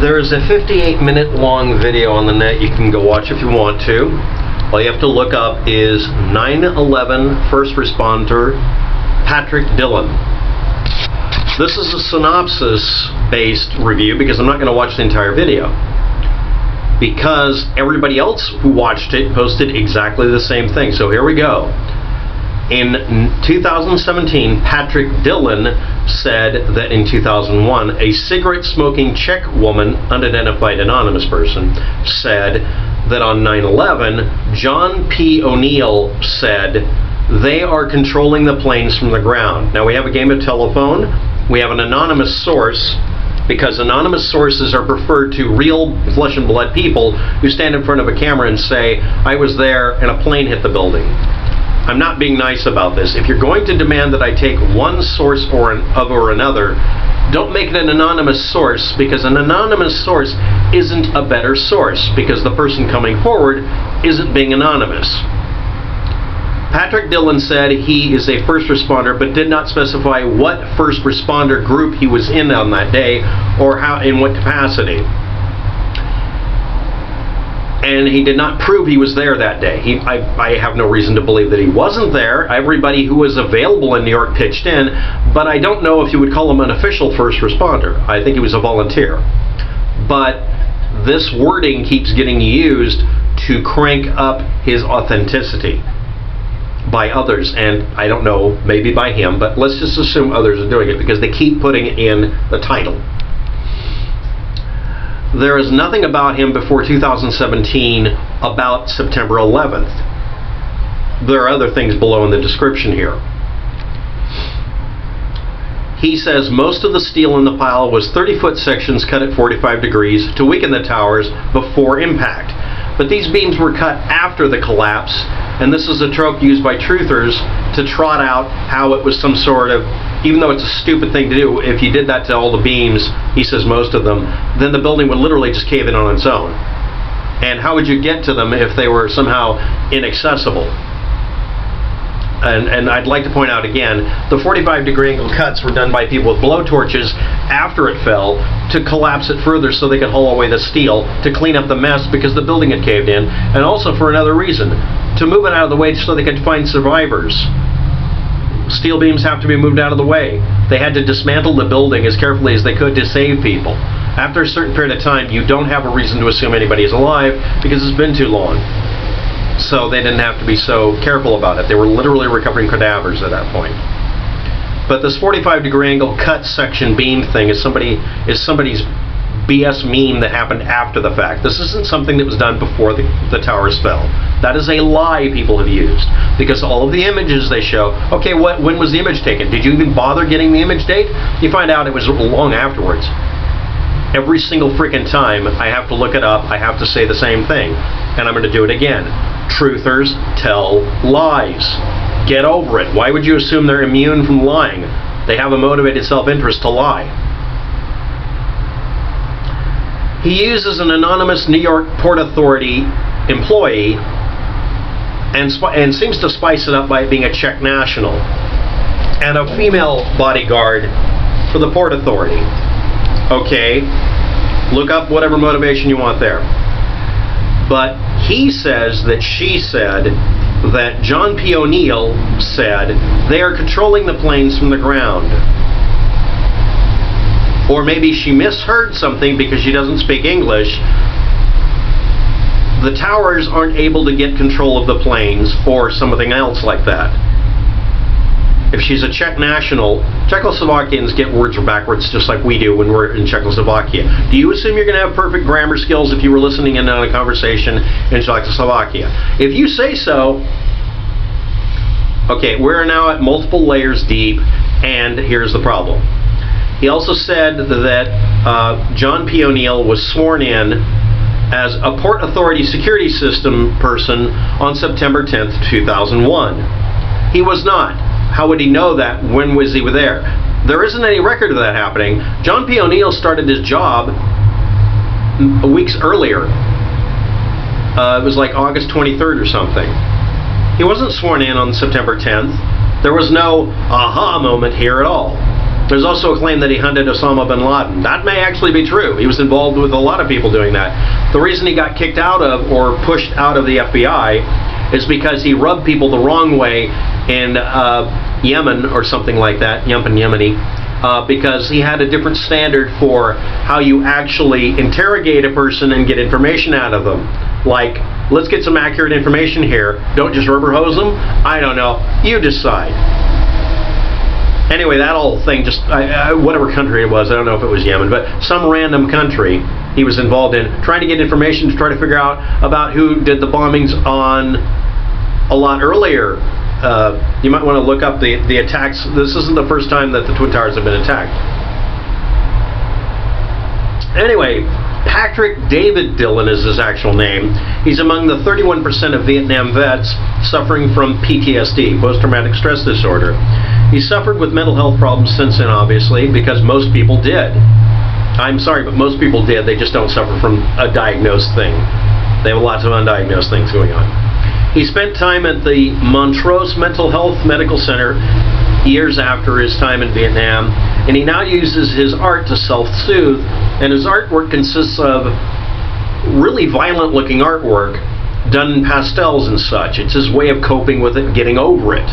There's a 58-minute long video on the net you can go watch if you want to. All you have to look up is 9/11 first responder Patrick Dillon. This is a synopsis-based review because I'm not going to watch the entire video. Because everybody else who watched it posted exactly the same thing. So here we go. In 2017, Patrick Dillon said that in 2001, a cigarette-smoking Czech woman, unidentified anonymous person, said that on 9/11, John P. O'Neill said, "They are controlling the planes from the ground." Now we have a game of telephone. We have an anonymous source, because anonymous sources are preferred to real flesh and blood people who stand in front of a camera and say, "I was there and a plane hit the building." I'm not being nice about this. If you're going to demand that I take one source over another, don't make it an anonymous source, because an anonymous source isn't a better source, because the person coming forward isn't being anonymous. Patrick Dillon said he is a first responder, but did not specify what first responder group he was in on that day or in what capacity. And he did not prove he was there that day. I have no reason to believe that he wasn't there. Everybody who was available in New York pitched in, but I don't know if you would call him an official first responder. I think he was a volunteer. But this wording keeps getting used to crank up his authenticity by others, and I don't know, maybe by him, but let's just assume others are doing it because they keep putting it in the title. There is nothing about him before 2017 about September 11th. There are other things below in the description here. He says most of the steel in the pile was 30-foot sections cut at 45 degrees to weaken the towers before impact. But these beams were cut after the collapse, and this is a trope used by truthers to trot out how it was some sort of, even though it's a stupid thing to do, if you did that to all the beams, he says most of them, then the building would literally just cave in on its own. And how would you get to them if they were somehow inaccessible? And I'd like to point out again, the 45-degree angle cuts were done by people with blowtorches after it fell to collapse it further so they could haul away the steel to clean up the mess because the building had caved in, and also for another reason, to move it out of the way so they could find survivors. Steel beams have to be moved out of the way. They had to dismantle the building as carefully as they could to save people. After a certain period of time, you don't have a reason to assume anybody is alive because it's been too long. So they didn't have to be so careful about it. They were literally recovering cadavers at that point. But this 45-degree angle cut section beam thing is somebody's BS meme that happened after the fact. This isn't something that was done before the towers fell. That is a lie people have used, because all of the images they show, okay, when was the image taken? Did you even bother getting the image date? You find out it was long afterwards. Every single freaking time I have to look it up, I have to say the same thing, and I'm going to do it again. Truthers tell lies. Get over it. Why would you assume they're immune from lying? They have a motivated self-interest to lie. He uses an anonymous New York Port Authority employee and seems to spice it up by being a Czech national and a female bodyguard for the Port Authority. Okay, look up whatever motivation you want there. But he says that she said that John P. O'Neill said they are controlling the planes from the ground. Or maybe she misheard something because she doesn't speak English. The towers aren't able to get control of the planes or something else like that. If she's a Czech national, Czechoslovakians get words backwards just like we do when we're in Czechoslovakia. Do you assume you're going to have perfect grammar skills if you were listening in on a conversation in Czechoslovakia? If you say so, okay, we're now at multiple layers deep, and here's the problem. He also said that John P. O'Neill was sworn in as a Port Authority security system person on September 10th, 2001. He was not. How would he know that? When was he there? There isn't any record of that happening. John P. O'Neill started his job weeks earlier. It was like August 23rd or something. He wasn't sworn in on September 10th. There was no aha moment here at all. There's also a claim that he hunted Osama bin Laden. That may actually be true. He was involved with a lot of people doing that. The reason he got kicked out of or pushed out of the FBI is because he rubbed people the wrong way in Yemen or something like that, Yemeni, because he had a different standard for how you actually interrogate a person and get information out of them. Like, let's get some accurate information here. Don't just rubber hose them. I don't know. You decide. Anyway, that whole thing, just whatever country it was, I don't know if it was Yemen, but some random country he was involved in, trying to get information to try to figure out about who did the bombings on a lot earlier. You might want to look up the attacks. This isn't the first time that the Twin Towers have been attacked. Anyway, Patrick David Dillon is his actual name. He's among the 31% of Vietnam vets suffering from PTSD, post-traumatic stress disorder. He suffered with mental health problems since then, obviously, because most people did. I'm sorry, but most people did. They just don't suffer from a diagnosed thing. They have lots of undiagnosed things going on. He spent time at the Montrose Mental Health Medical Center years after his time in Vietnam, and he now uses his art to self-soothe, and his artwork consists of really violent-looking artwork done in pastels and such. It's his way of coping with it, getting over it,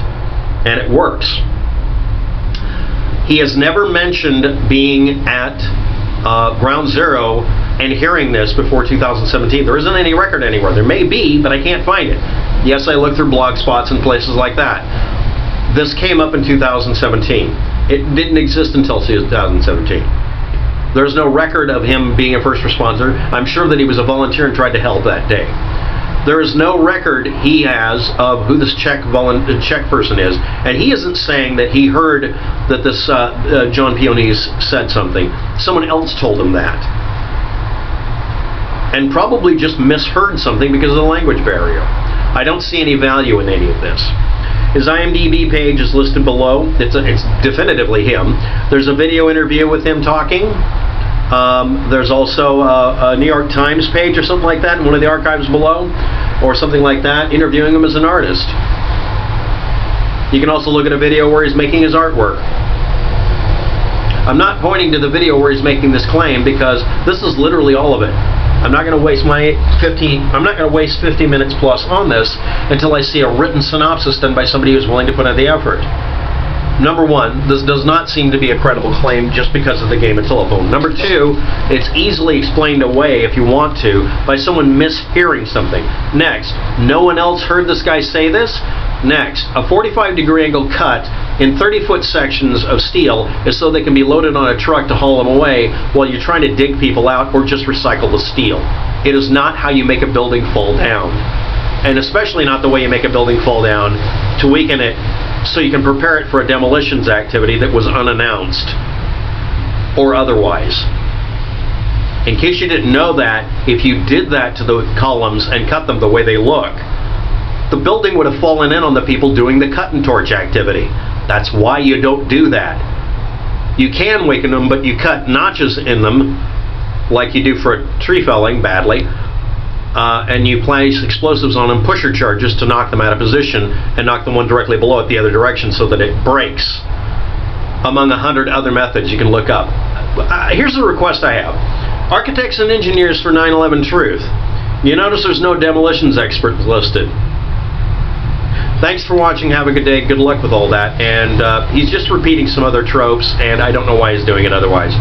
and it works. He has never mentioned being at Ground Zero and hearing this before 2017. There isn't any record anywhere. There may be, but I can't find it. Yes, I looked through blog spots and places like that. This came up in 2017. It didn't exist until 2017. There's no record of him being a first responder. I'm sure that he was a volunteer and tried to help that day. There is no record he has of who this Czech person is, and he isn't saying that he heard that this John Peonies said something. Someone else told him that, and probably just misheard something because of the language barrier. I don't see any value in any of this. His IMDb page is listed below. It's definitively him. There's a video interview with him talking. There's also a New York Times page or something like that in one of the archives below, or something like that, interviewing him as an artist. You can also look at a video where he's making his artwork. I'm not pointing to the video where he's making this claim because this is literally all of it. I'm not going to waste 50 minutes plus on this until I see a written synopsis done by somebody who's willing to put in the effort. Number one, this does not seem to be a credible claim just because of the game of telephone. Number two, it's easily explained away if you want to by someone mishearing something. Next, no one else heard this guy say this. Next, a 45-degree angle cut in 30-foot sections of steel is so they can be loaded on a truck to haul them away while you're trying to dig people out or just recycle the steel. It is not how you make a building fall down. And especially not the way you make a building fall down to weaken it so you can prepare it for a demolitions activity that was unannounced or otherwise. In case you didn't know that, if you did that to the columns and cut them the way they look, the building would have fallen in on the people doing the cut and torch activity. That's why you don't do that. You can weaken them, but you cut notches in them like you do for a tree felling badly, and you place explosives on them, pusher charges to knock them out of position and knock the one directly below it the other direction so that it breaks. Among 100 other methods you can look up. Here's a request I have. Architects and engineers for 9/11 Truth. You notice there's no demolitions expert listed. Thanks for watching. Have a good day. Good luck with all that. And he's just repeating some other tropes, and I don't know why he's doing it otherwise.